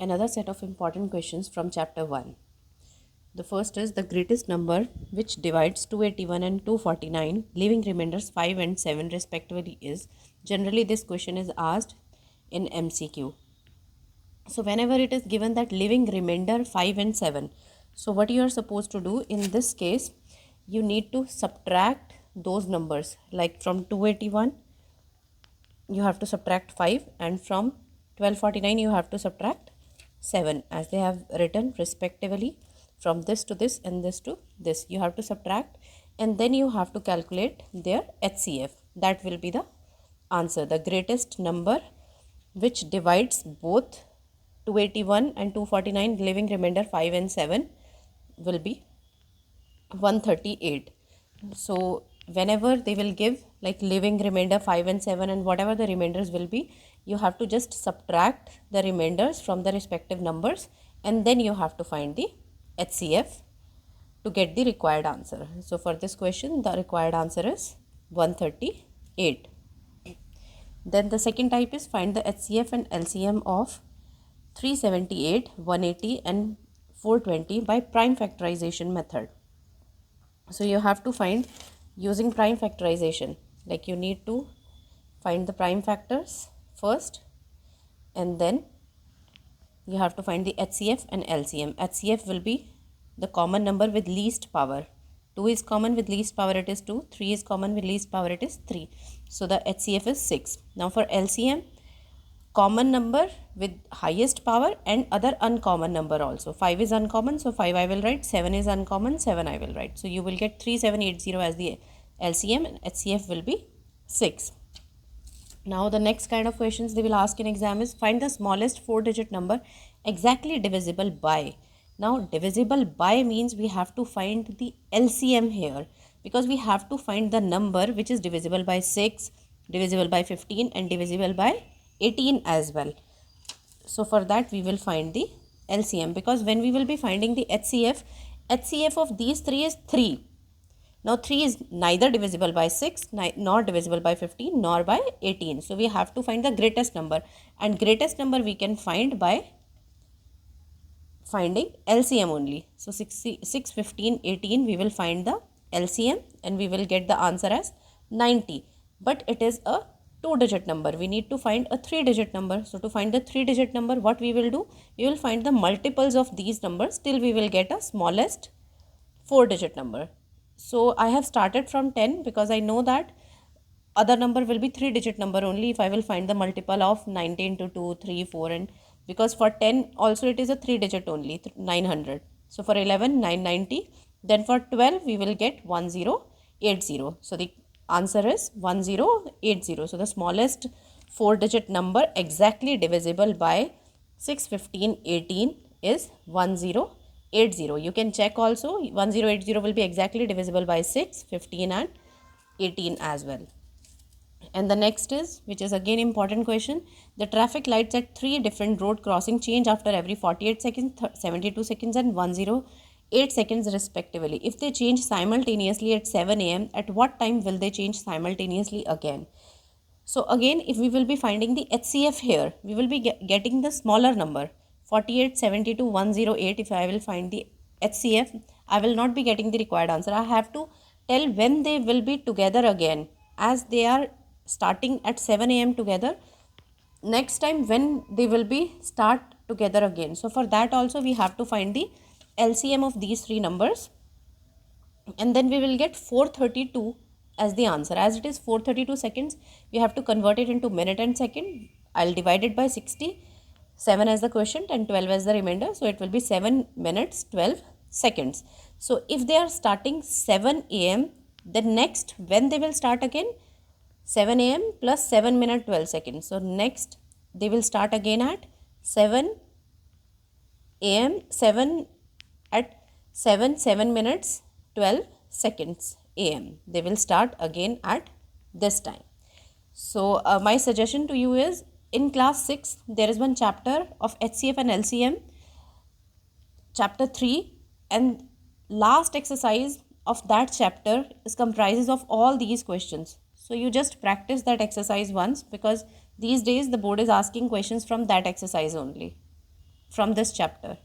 another set of important questions from chapter 1. The first is the greatest number which divides 281 and 249, leaving remainders 5 and 7 respectively is. Generally, this question is asked in MCQ. So, whenever it is given that leaving remainder 5 and 7, so what you are supposed to do in this case, you need to subtract those numbers, like from 281 you have to subtract 5 and from 1249 you have to subtract 7, as they have written respectively from this to this and this to this. You have to subtract and then you have to calculate their HCF. That will be the answer. The greatest number which divides both 281 and 249, leaving remainder 5 and 7, will be 138. So whenever they will give like leaving remainder 5 and 7 and whatever the remainders will be, you have to just subtract the remainders from the respective numbers and then you have to find the HCF to get the required answer. So for this question the required answer is 138. Then the second type is find the HCF and LCM of 378, 180 and 420 by prime factorization method. So you have to find using prime factorization, like you need to find the prime factors first and then you have to find the HCF and LCM. HCF will be the common number with least power. 2 is common with least power, it is 2. 3 is common with least power, it is 3. So the HCF is 6. Now for LCM, common number with highest power and other uncommon number also. 5 is uncommon, so 5 I will write. 7 is uncommon, 7 I will write. So you will get 3780 as the LCM and HCF will be 6. Now the next kind of questions they will ask in exam is find the smallest 4-digit number exactly divisible by. Now divisible by means we have to find the LCM here, because we have to find the number which is divisible by 6, divisible by 15 and divisible by 18 as well. So for that we will find the LCM, because when we will be finding the HCF of these three is 3. Now 3 is neither divisible by 6, nor divisible by 15, nor by 18. So we have to find the greatest number, and greatest number we can find by finding LCM only. So 6, 15, 18 we will find the LCM and we will get the answer as 90. But it is a 2-digit number. We need to find a 3-digit number. So to find the 3-digit number, what we will do? We will find the multiples of these numbers till we will get a smallest 4-digit number. So I have started from 10 because I know that other number will be 3-digit number only if I will find the multiple of 19 to 2, 3, 4 and because for 10 also it is a 3-digit only, 900. So for 11, 990. Then for 12 we will get 1080. So the answer is 1080. So the smallest 4-digit number exactly divisible by 6, 15, 18 is 1080. You can check also 1080 will be exactly divisible by 6, 15 and 18 as well. And the next is, which is again important question, the traffic lights at 3 different road crossing change after every 48 seconds, 72 seconds and 108 seconds respectively. If they change simultaneously at 7 am, at what time will they change simultaneously again? So again, if we will be finding the HCF here, we will be getting the smaller number, 48, 72, 108. If I will find the HCF, I will not be getting the required answer. I have to tell when they will be together again, as they are starting at 7 am together. Next time when they will be start together again. So for that also we have to find the LCM of these 3 numbers, and then we will get 432 as the answer. As it is 432 seconds, we have to convert it into minute and second. I'll divide it by 60, 7 as the quotient and 12 as the remainder. So it will be 7 minutes 12 seconds. So if they are starting 7 am, then next when they will start again, 7 am plus 7 minute 12 seconds. So next they will start again at 7 am, 7 at 7 minutes 12 seconds am. They will start again at this time. So my suggestion to you is, in class 6 there is one chapter of HCF and LCM, chapter 3, and last exercise of that chapter is comprises of all these questions. So you just practice that exercise once, because these days the board is asking questions from that exercise only. from this chapter.